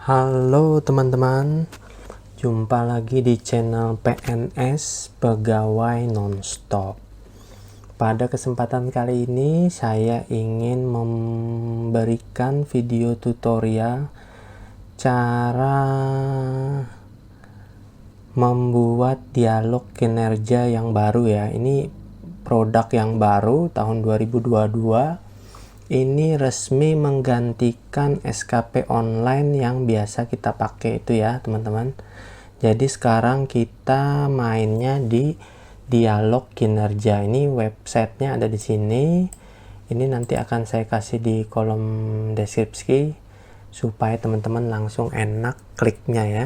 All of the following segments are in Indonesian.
Halo teman-teman, jumpa lagi di channel PNS Pegawai Nonstop. Pada kesempatan kali ini saya ingin memberikan video tutorial cara membuat dialog kinerja yang baru ya. Ini produk yang baru tahun 2022. Ini resmi menggantikan SKP online yang biasa kita pakai itu ya teman-teman. Jadi sekarang kita mainnya di dialog kinerja. Ini websitenya ada di sini. Ini nanti akan saya kasih di kolom deskripsi supaya teman-teman langsung enak kliknya ya.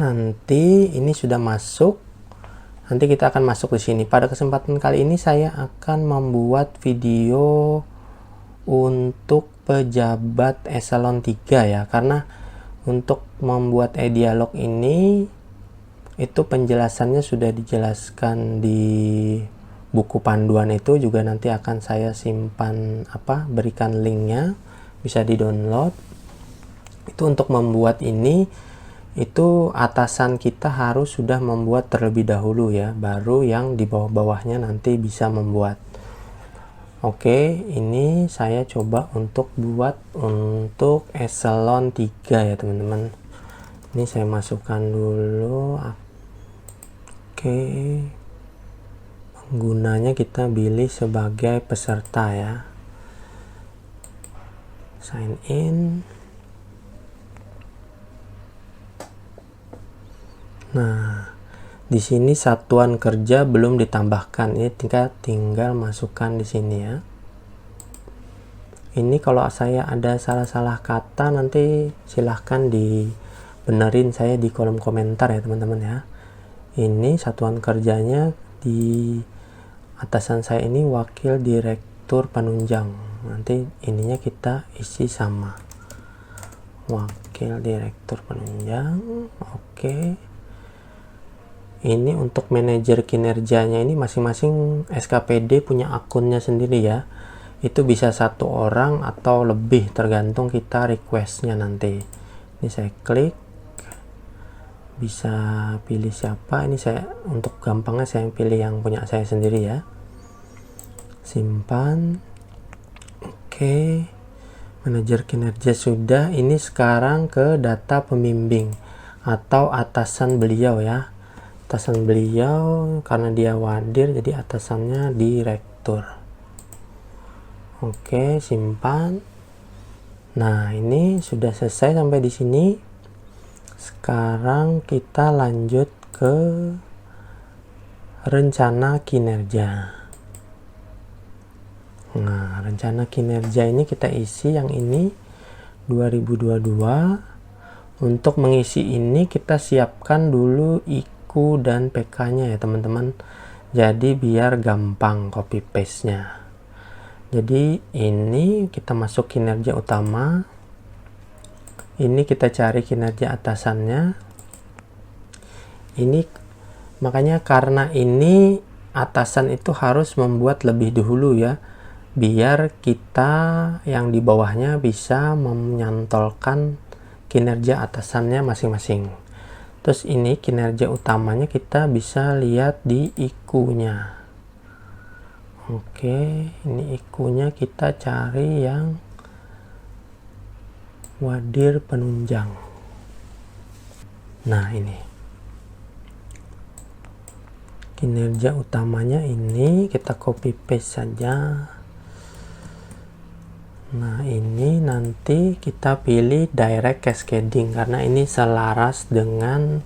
Nanti ini sudah masuk. Nanti kita akan masuk di sini. Pada kesempatan kali ini saya akan membuat video untuk pejabat eselon 3 ya. Karena untuk membuat e-dialog ini itu penjelasannya sudah dijelaskan di buku panduan, itu juga nanti akan saya simpan berikan linknya, bisa di-download. Itu untuk membuat ini itu atasan kita harus sudah membuat terlebih dahulu ya, baru yang di bawah-bawahnya nanti bisa membuat. Oke, ini saya coba untuk buat untuk eselon 3 ya teman-teman. Ini saya masukkan dulu. Oke, penggunanya kita pilih sebagai peserta ya, sign in. Nah, di sini satuan kerja belum ditambahkan. Ini tinggal masukkan di sini ya. Ini kalau saya ada salah-salah kata nanti silahkan dibenerin saya di kolom komentar ya teman-teman ya. Ini satuan kerjanya di atasan saya ini wakil direktur penunjang. Nanti ininya kita isi sama wakil direktur penunjang. Oke. Ini untuk manajer kinerjanya, ini masing-masing SKPD punya akunnya sendiri ya. Itu bisa satu orang atau lebih tergantung kita requestnya nanti. Ini saya klik, bisa pilih siapa. Ini saya untuk gampangnya saya pilih yang punya saya sendiri ya. Simpan. Oke, manajer kinerja sudah. Ini sekarang ke data pembimbing atau atasan beliau ya. Atasan beliau karena dia wadir jadi atasannya direktur. Oke, simpan. Nah, ini sudah selesai sampai di sini. Sekarang kita lanjut ke rencana kinerja. Nah, rencana kinerja ini kita isi yang ini 2022. Untuk mengisi ini kita siapkan dulu dan PK-nya ya teman-teman. Jadi biar gampang copy paste-nya. Jadi ini kita masuk kinerja utama. Ini kita cari kinerja atasannya. Ini makanya karena ini atasan itu harus membuat lebih dahulu ya. Biar kita yang di bawahnya bisa menyantolkan kinerja atasannya masing-masing. Terus ini kinerja utamanya kita bisa lihat di IQ-nya. Oke, ini IQ-nya kita cari yang wadir penunjang. Nah, ini. Kinerja utamanya ini kita copy paste saja. Nah, ini nanti kita pilih direct cascading karena ini selaras dengan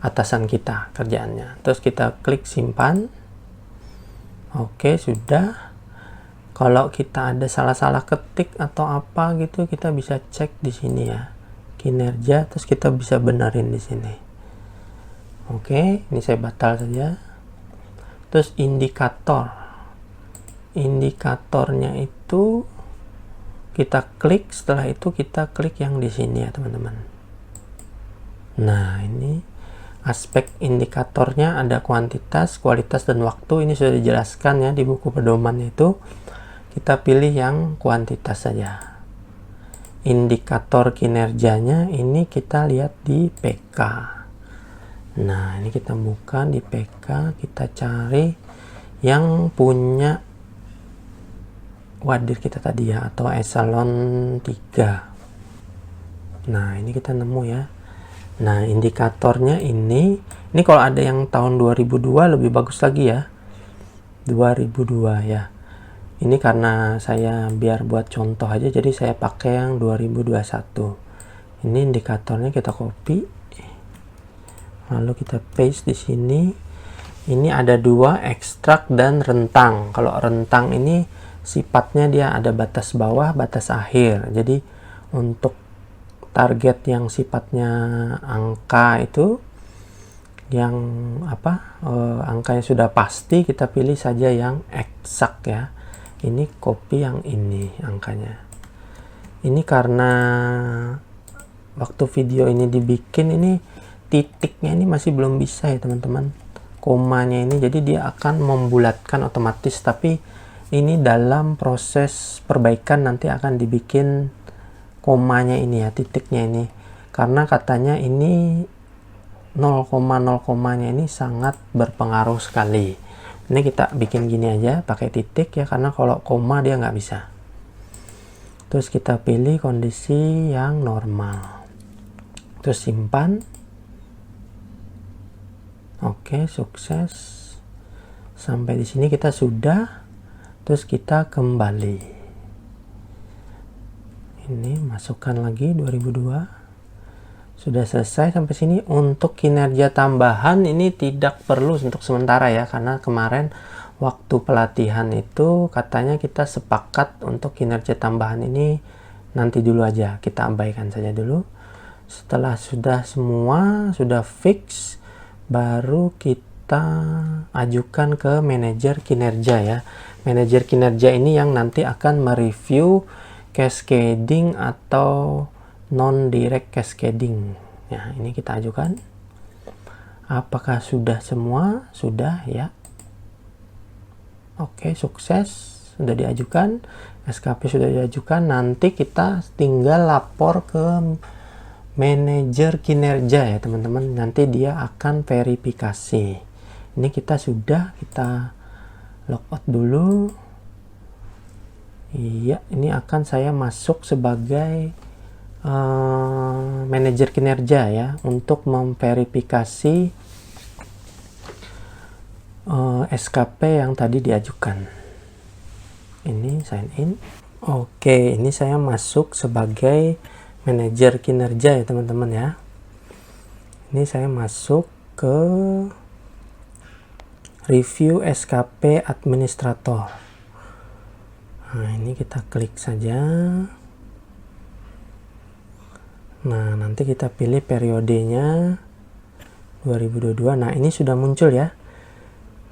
atasan kita kerjaannya. Terus kita klik simpan. Oke, sudah. Kalau kita ada salah-salah ketik atau apa gitu, kita bisa cek di sini ya. Kinerja, terus kita bisa benerin di sini. Oke, ini saya batal saja. Terus indikator. Indikatornya itu kita klik, setelah itu kita klik yang di sini ya teman-teman. Nah, ini aspek indikatornya ada kuantitas, kualitas, dan waktu. Ini sudah dijelaskan ya di buku pedoman itu. Kita pilih yang kuantitas saja. indikator kinerjanya ini kita lihat di PK. Nah, ini kita buka di PK, kita cari yang punya wadir kita tadi ya, atau eselon 3. Nah, ini kita nemu ya. Nah, indikatornya ini kalau ada yang tahun 2002 lebih bagus lagi ya. 2002 ya. Ini karena saya biar buat contoh aja, jadi saya pakai yang 2021. Ini indikatornya kita copy, lalu kita paste di sini. Ini ada dua, ekstrak dan rentang. Kalau rentang ini sifatnya dia ada batas bawah, batas akhir. Jadi untuk target yang sifatnya angka itu, yang angkanya sudah pasti, kita pilih saja yang eksak ya. Ini copy yang ini angkanya. Ini karena waktu video ini dibikin, ini titiknya ini masih belum bisa ya teman-teman, komanya ini, jadi dia akan membulatkan otomatis, tapi ini dalam proses perbaikan nanti akan dibikin komanya ini ya, titiknya ini, karena katanya ini 0,0 ini sangat berpengaruh sekali. Ini kita bikin gini aja pakai titik ya, karena kalau koma dia nggak bisa. Terus kita pilih kondisi yang normal, terus simpan. Oke, sukses. Sampai di sini kita sudah. Terus kita kembali. Ini masukkan lagi 2002. Sudah selesai sampai sini. Untuk kinerja tambahan ini tidak perlu untuk sementara ya, karena kemarin waktu pelatihan itu katanya kita sepakat untuk kinerja tambahan ini nanti dulu aja, kita abaikan saja dulu. Setelah sudah semua sudah fix, baru kita ajukan ke manajer kinerja ya. Manajer kinerja ini yang nanti akan mereview cascading atau non-direct cascading. Ya, ini kita ajukan. Apakah sudah semua? Sudah ya. Oke, sukses. Sudah diajukan. SKP sudah diajukan. Nanti kita tinggal lapor ke manajer kinerja ya teman-teman. Nanti dia akan verifikasi. Ini kita logout dulu. Iya, ini akan saya masuk sebagai manajer kinerja ya, untuk memverifikasi SKP yang tadi diajukan. Ini sign in. Oke, ini saya masuk sebagai manajer kinerja ya teman-teman ya. Ini saya masuk ke review SKP administrator. Nah, ini kita klik saja. Nah, nanti kita pilih periodenya 2022. Nah, ini sudah muncul ya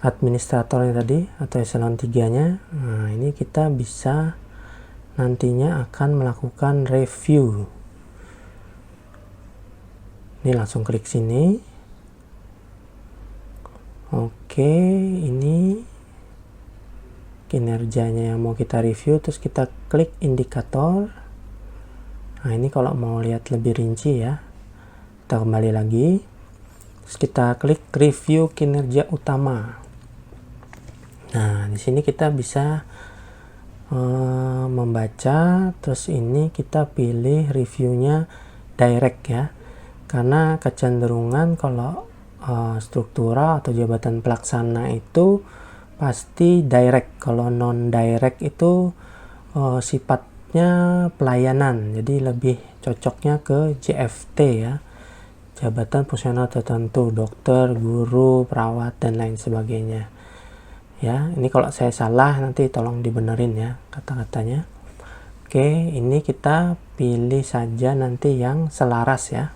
administratornya tadi atau eselon 3-nya. Nah, ini kita bisa nantinya akan melakukan review. Ini langsung klik sini. Oke, ini kinerjanya yang mau kita review, terus kita klik indikator. Nah, ini kalau mau lihat lebih rinci ya, kita kembali lagi, terus kita klik review kinerja utama. Nah, di sini kita bisa membaca, terus ini kita pilih reviewnya direct ya, karena kecenderungan kalau struktural atau jabatan pelaksana itu pasti direct. Kalau non direct itu sifatnya pelayanan, jadi lebih cocoknya ke JFT ya, jabatan fungsional tertentu, dokter, guru, perawat dan lain sebagainya ya. Ini kalau saya salah nanti tolong dibenerin ya kata-katanya. Oke, ini kita pilih saja nanti yang selaras ya.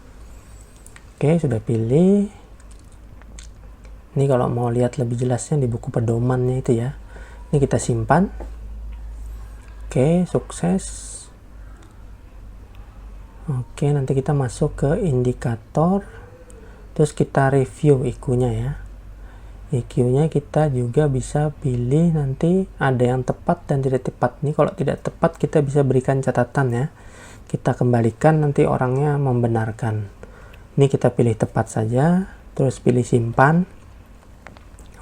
Oke, sudah pilih. Ini kalau mau lihat lebih jelasnya di buku pedomannya itu ya. Ini kita simpan. Oke, sukses. Oke, nanti kita masuk ke indikator. Terus kita review IQ-nya ya. IQ-nya kita juga bisa pilih nanti ada yang tepat dan tidak tepat. Ini kalau tidak tepat kita bisa berikan catatan ya. kita kembalikan, nanti orangnya membenarkan. Ini kita pilih tepat saja, terus pilih simpan.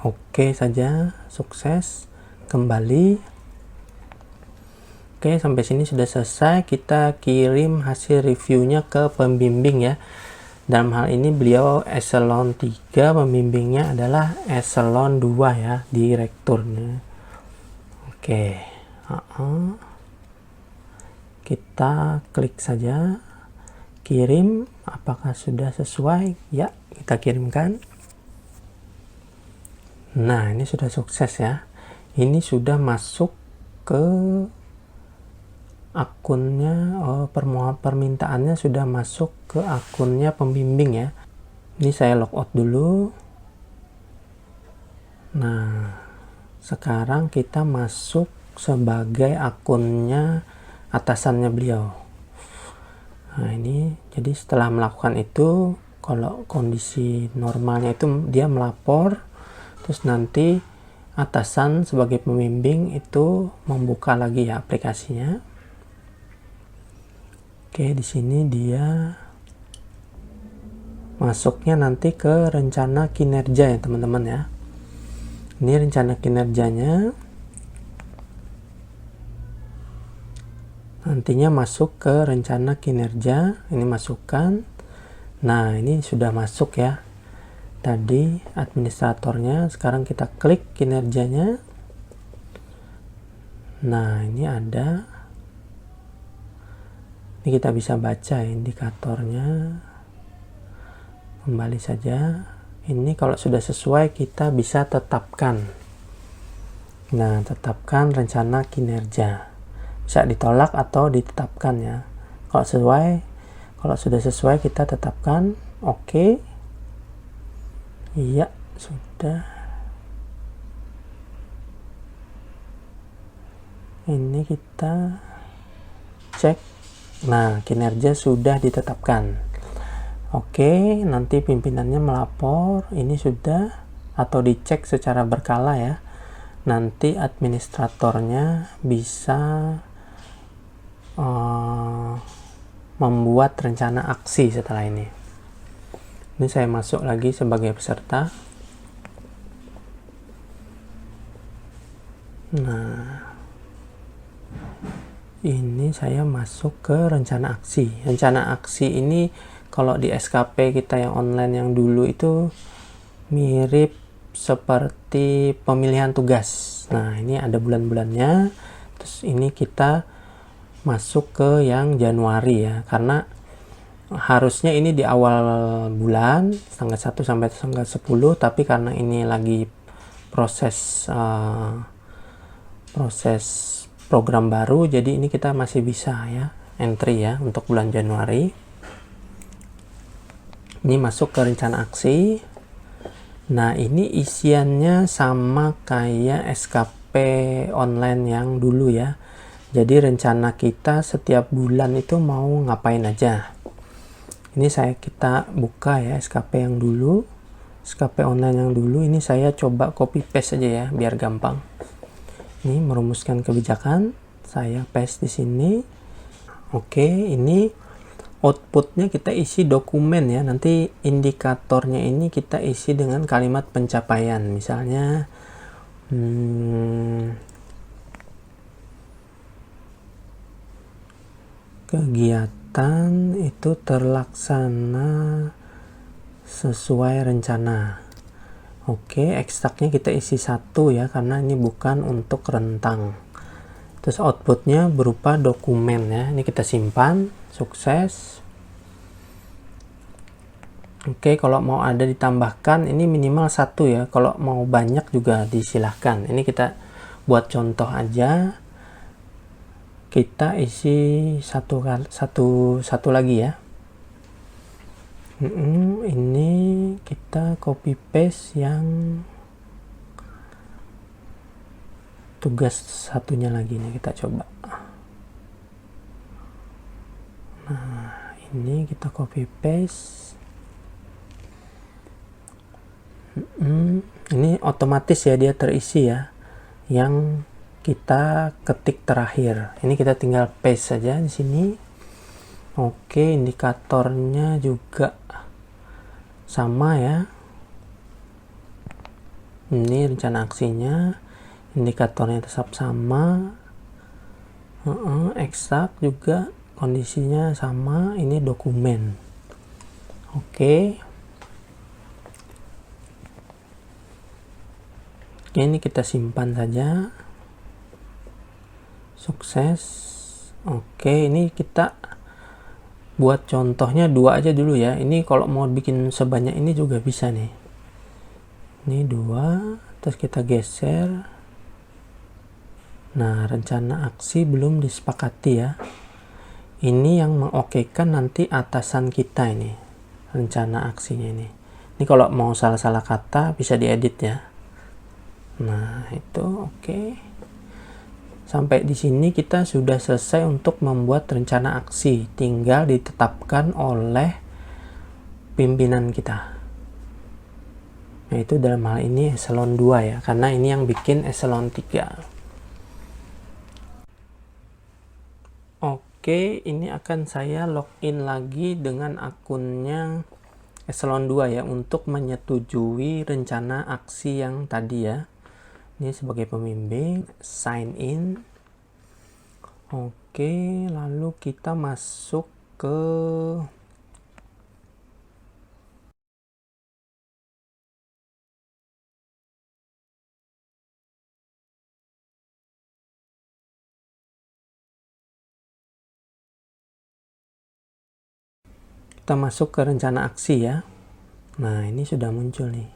Oke saja, sukses, kembali. Oke, sampai sini sudah selesai. Kita kirim hasil reviewnya ke pembimbing ya. Dalam hal ini beliau eselon 3, pembimbingnya adalah eselon 2 ya, direkturnya. Oke, kita klik saja, kirim. Apakah sudah sesuai? Ya, kita kirimkan. Nah, ini sudah sukses ya. Ini sudah masuk ke akunnya, permintaannya sudah masuk ke akunnya pembimbing ya. Ini saya logout dulu. Nah, sekarang kita masuk sebagai akunnya atasannya beliau. Nah, ini jadi setelah melakukan itu, kalau kondisi normalnya itu dia melapor, terus nanti atasan sebagai pembimbing itu membuka lagi ya aplikasinya. Oke, di sini dia masuknya nanti ke rencana kinerja ya teman-teman ya. Ini rencana kinerjanya. Nantinya masuk ke rencana kinerja, ini masukkan. Nah, ini sudah masuk ya. Tadi administratornya, sekarang kita klik kinerjanya. Nah, ini ada. Ini kita bisa baca indikatornya. Kembali saja. Ini kalau sudah sesuai kita bisa tetapkan. Nah, tetapkan rencana kinerja. Bisa ditolak atau ditetapkan ya. Kalau sudah sesuai kita tetapkan. Oke. Iya, sudah. Ini kita cek. Nah, kinerja sudah ditetapkan. Oke, nanti pimpinannya melapor. Ini sudah, atau dicek secara berkala ya. Nanti administratornya bisa membuat rencana aksi setelah ini. Ini saya masuk lagi sebagai peserta. Nah, ini saya masuk ke rencana aksi. Rencana aksi ini kalau di SKP kita yang online yang dulu itu mirip seperti pemilihan tugas. Nah, ini ada bulan-bulannya. Terus ini kita masuk ke yang Januari ya, karena harusnya ini di awal bulan tanggal 1 sampai tanggal 10, tapi karena ini lagi proses program baru, jadi ini kita masih bisa ya entry ya untuk bulan Januari. Ini masuk ke rencana aksi. Nah, ini isiannya sama kayak SKP online yang dulu ya. Jadi rencana kita setiap bulan itu mau ngapain aja. Ini kita buka ya SKP yang dulu, SKP online yang dulu. Ini saya coba copy paste aja ya biar gampang. Ini merumuskan kebijakan, saya paste di sini. Oke, ini outputnya kita isi dokumen ya. Nanti indikatornya ini kita isi dengan kalimat pencapaian. Misalnya kegiatan itu terlaksana sesuai rencana. Oke, ekstraknya kita isi 1 ya, karena ini bukan untuk rentang. Terus outputnya berupa dokumen ya. Ini kita simpan, sukses. Oke, kalau mau ada ditambahkan ini minimal 1 ya. Kalau mau banyak juga disilahkan. Ini kita buat contoh aja. Kita isi satu lagi ya. Ini kita copy paste yang tugas satunya lagi nih, kita coba. Nah, ini kita copy paste. Ini otomatis ya, dia terisi ya yang kita ketik terakhir. Ini kita tinggal paste saja di sini. Oke, indikatornya juga sama ya. Ini rencana aksinya, indikatornya tetap sama, eksak juga, kondisinya sama. Ini dokumen. Oke. Ini kita simpan saja. Sukses. Oke, ini kita buat contohnya 2 aja dulu ya. Ini kalau mau bikin sebanyak ini juga bisa nih. Ini 2, terus kita geser. Nah, rencana aksi belum disepakati ya. Ini yang mengokekan nanti atasan kita ini. Rencana aksinya ini. Ini kalau mau salah-salah kata bisa diedit ya. Nah, itu oke. Sampai di sini kita sudah selesai untuk membuat rencana aksi. Tinggal ditetapkan oleh pimpinan kita. Nah, itu dalam hal ini eselon 2 ya, karena ini yang bikin eselon 3. Oke, ini akan saya login lagi dengan akunnya eselon 2 ya, untuk menyetujui rencana aksi yang tadi ya. Ini sebagai pembimbing, sign in. Oke, lalu kita masuk ke rencana aksi ya. Nah, ini sudah muncul nih.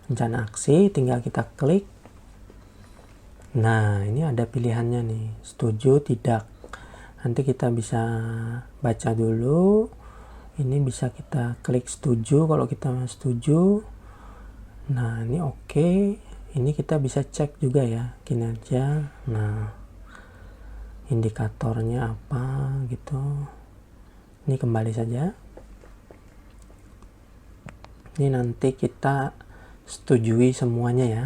Rencana aksi, tinggal kita klik. Nah, ini ada pilihannya nih, setuju, tidak. Nanti kita bisa baca dulu. Ini bisa kita klik setuju kalau kita setuju. Nah, ini oke. Ini kita bisa cek juga ya kinerja. Nah, indikatornya apa gitu. Ini kembali saja. Ini nanti kita setujui semuanya ya.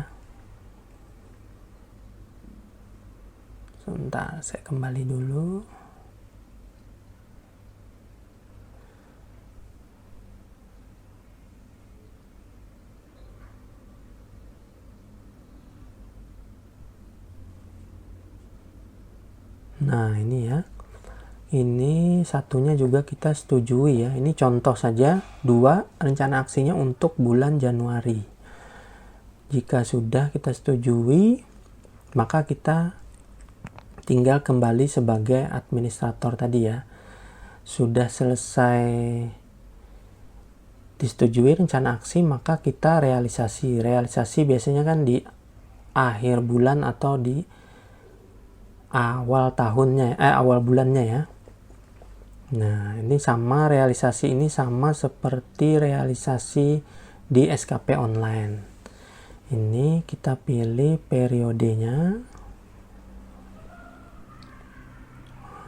Sebentar, saya kembali dulu. Nah, ini ya. Ini satunya juga kita setujui ya. Ini contoh saja, 2 rencana aksinya untuk bulan Januari. Jika sudah kita setujui, maka kita tinggal kembali sebagai administrator tadi ya. Sudah selesai disetujui rencana aksi, maka kita realisasi. Realisasi biasanya kan di akhir bulan atau di awal tahunnya, awal bulannya ya. Nah, ini sama, realisasi ini sama seperti realisasi di SKP online. Ini kita pilih periodenya.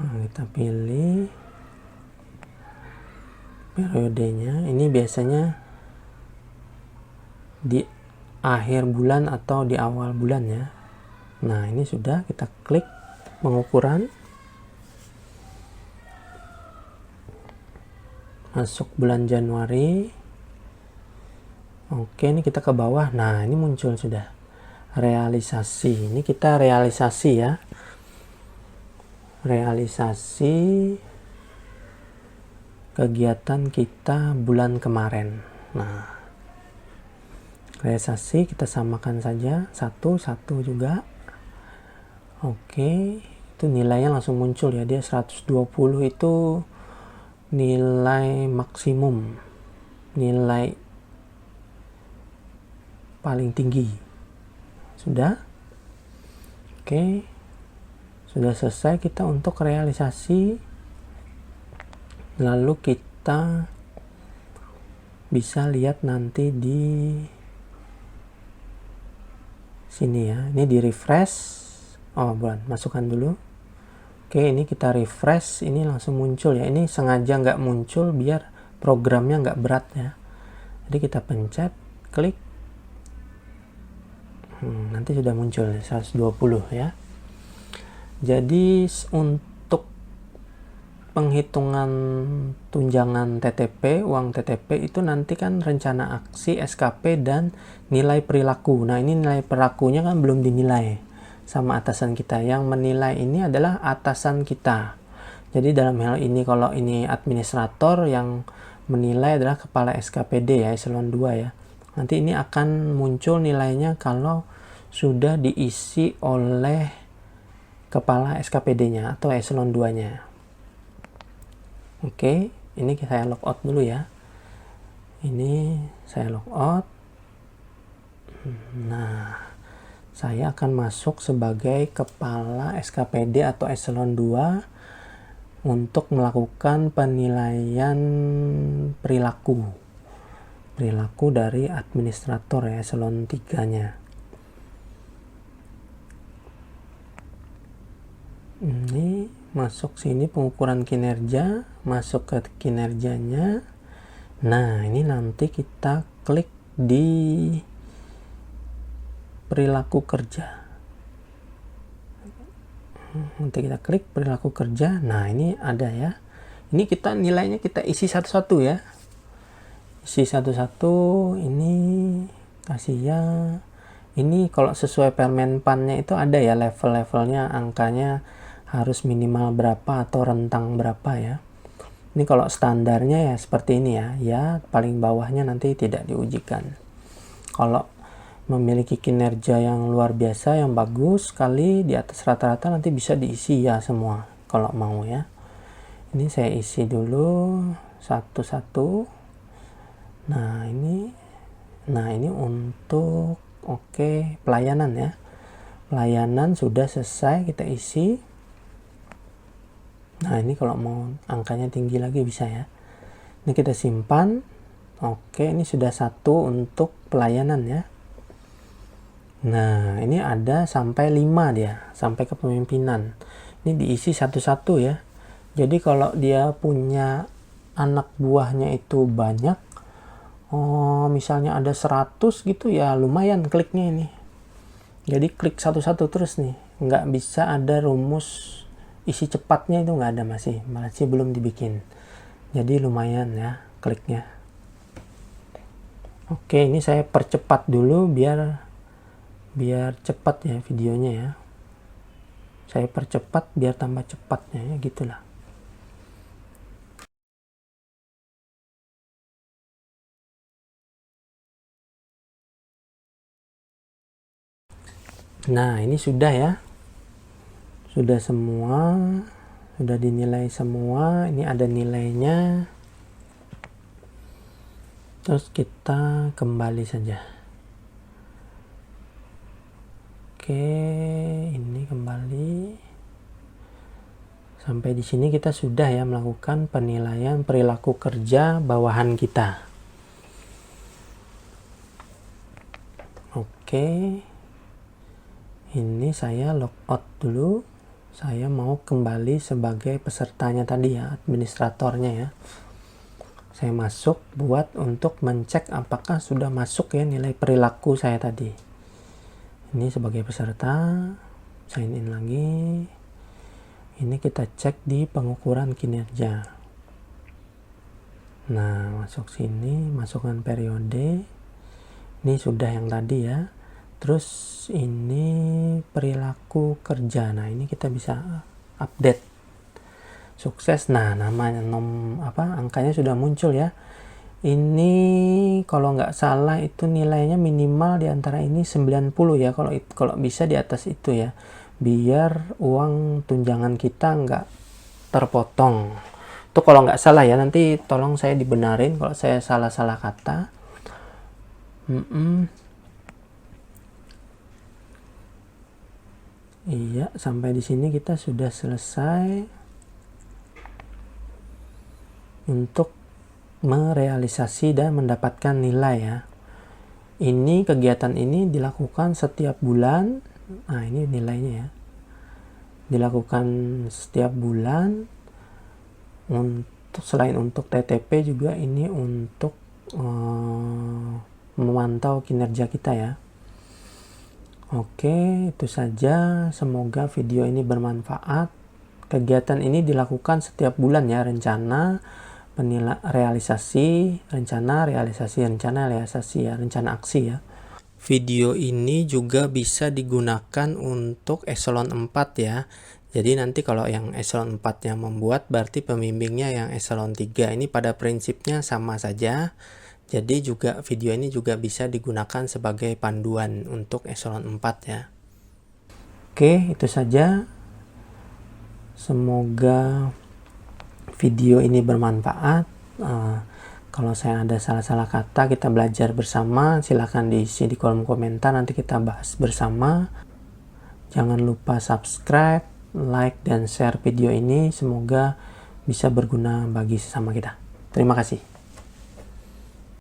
Nah, kita pilih periodenya. Ini biasanya di akhir bulan atau di awal bulan ya. Nah, ini sudah, kita klik pengukuran. Masuk bulan Januari. Oke, ini kita ke bawah. Nah, ini muncul sudah. Realisasi. Ini kita realisasi ya. Realisasi kegiatan kita bulan kemarin. Nah, realisasi kita samakan saja. 1 juga. Oke, itu nilainya langsung muncul ya. Dia 120 itu nilai maksimum, nilai paling tinggi. Sudah. Oke, sudah selesai kita untuk realisasi. Lalu kita bisa lihat nanti di sini ya. Ini di refresh. Oh, bukan, masukkan dulu. Oke, ini kita refresh, ini langsung muncul ya. Ini sengaja nggak muncul biar programnya nggak berat ya. Jadi kita pencet, klik. Nanti sudah muncul 120 ya. Jadi untuk penghitungan tunjangan TTP, uang TTP itu nanti kan rencana aksi, SKP, dan nilai perilaku. Nah, ini nilai perilakunya kan belum dinilai sama atasan kita. Yang menilai ini adalah atasan kita. Jadi dalam hal ini kalau ini administrator, yang menilai adalah kepala SKPD ya, eselon 2 ya. Nanti ini akan muncul nilainya kalau sudah diisi oleh kepala SKPD-nya atau eselon 2-nya. Oke, ini saya logout dulu ya. Ini saya logout. Nah, saya akan masuk sebagai kepala SKPD atau eselon 2 untuk melakukan penilaian perilaku dari administrator ya, eselon 3-nya. Ini masuk sini pengukuran kinerja, masuk ke kinerjanya. Nah, ini nanti kita klik di perilaku kerja. Nanti kita klik perilaku kerja. Nah, ini ada ya. Ini kita nilainya kita isi satu-satu ya. Isi satu-satu. Ini kasih ya. Ini kalau sesuai Permenpannya itu ada ya level-levelnya, angkanya harus minimal berapa atau rentang berapa ya. Ini kalau standarnya ya seperti ini ya. Ya, paling bawahnya nanti tidak diujikan. Kalau memiliki kinerja yang luar biasa, yang bagus sekali di atas rata-rata, nanti bisa diisi ya semua kalau mau ya. Ini saya isi dulu satu-satu. Nah, ini untuk pelayanan ya. Pelayanan sudah selesai, kita isi. Nah, ini kalau mau angkanya tinggi lagi bisa ya. Ini kita simpan. Oke, ini sudah satu untuk pelayanan ya. Nah, ini ada sampai 5 dia, sampai kepemimpinan. Ini diisi satu-satu ya. Jadi kalau dia punya anak buahnya itu banyak, misalnya ada 100 gitu ya, lumayan kliknya ini. Jadi klik satu-satu terus nih. Nggak bisa ada rumus isi cepatnya, itu nggak ada, masih belum dibikin. Jadi lumayan ya kliknya. Oke, ini saya percepat dulu biar cepat ya videonya ya. Saya percepat biar tambah cepatnya ya, gitulah. Nah, ini sudah ya. Sudah semua, sudah dinilai semua. Ini ada nilainya. Terus kita kembali saja. Oke, ini kembali. Sampai di sini kita sudah ya melakukan penilaian perilaku kerja bawahan kita. Oke. Ini saya logout dulu. Saya mau kembali sebagai pesertanya tadi ya, administratornya ya. Saya masuk buat untuk mencek apakah sudah masuk ya nilai perilaku saya tadi. Ini sebagai peserta, sign in lagi. Ini kita cek di pengukuran kinerja. Nah, masuk sini, masukkan periode. Ini sudah yang tadi ya. Terus ini perilaku kerja. Nah, ini kita bisa update. Sukses. Nah, namanya angkanya sudah muncul ya. Ini kalau nggak salah itu nilainya minimal di antara ini 90 ya. Kalau bisa di atas itu ya. Biar uang tunjangan kita nggak terpotong. Itu kalau nggak salah ya. Nanti tolong saya dibenarin kalau saya salah-salah kata. Iya, sampai di sini kita sudah selesai untuk merealisasi dan mendapatkan nilai ya. Ini kegiatan ini dilakukan setiap bulan. Nah, ini nilainya ya. Dilakukan setiap bulan. Selain untuk TTP juga ini untuk memantau kinerja kita ya. Oke, itu saja. Semoga video ini bermanfaat. Kegiatan ini dilakukan setiap bulan ya, rencana, realisasi, rencana, realisasi ya, rencana aksi ya. Video ini juga bisa digunakan untuk eselon 4 ya. Jadi nanti kalau yang eselon 4 yang membuat, berarti pembimbingnya yang eselon 3. Ini pada prinsipnya sama saja. Jadi juga video ini juga bisa digunakan sebagai panduan untuk eselon 4 ya. Oke, itu saja. Semoga video ini bermanfaat. Kalau saya ada salah-salah kata, kita belajar bersama. Silahkan diisi di kolom komentar, nanti kita bahas bersama. Jangan lupa subscribe, like, dan share video ini. Semoga bisa berguna bagi sesama kita. Terima kasih.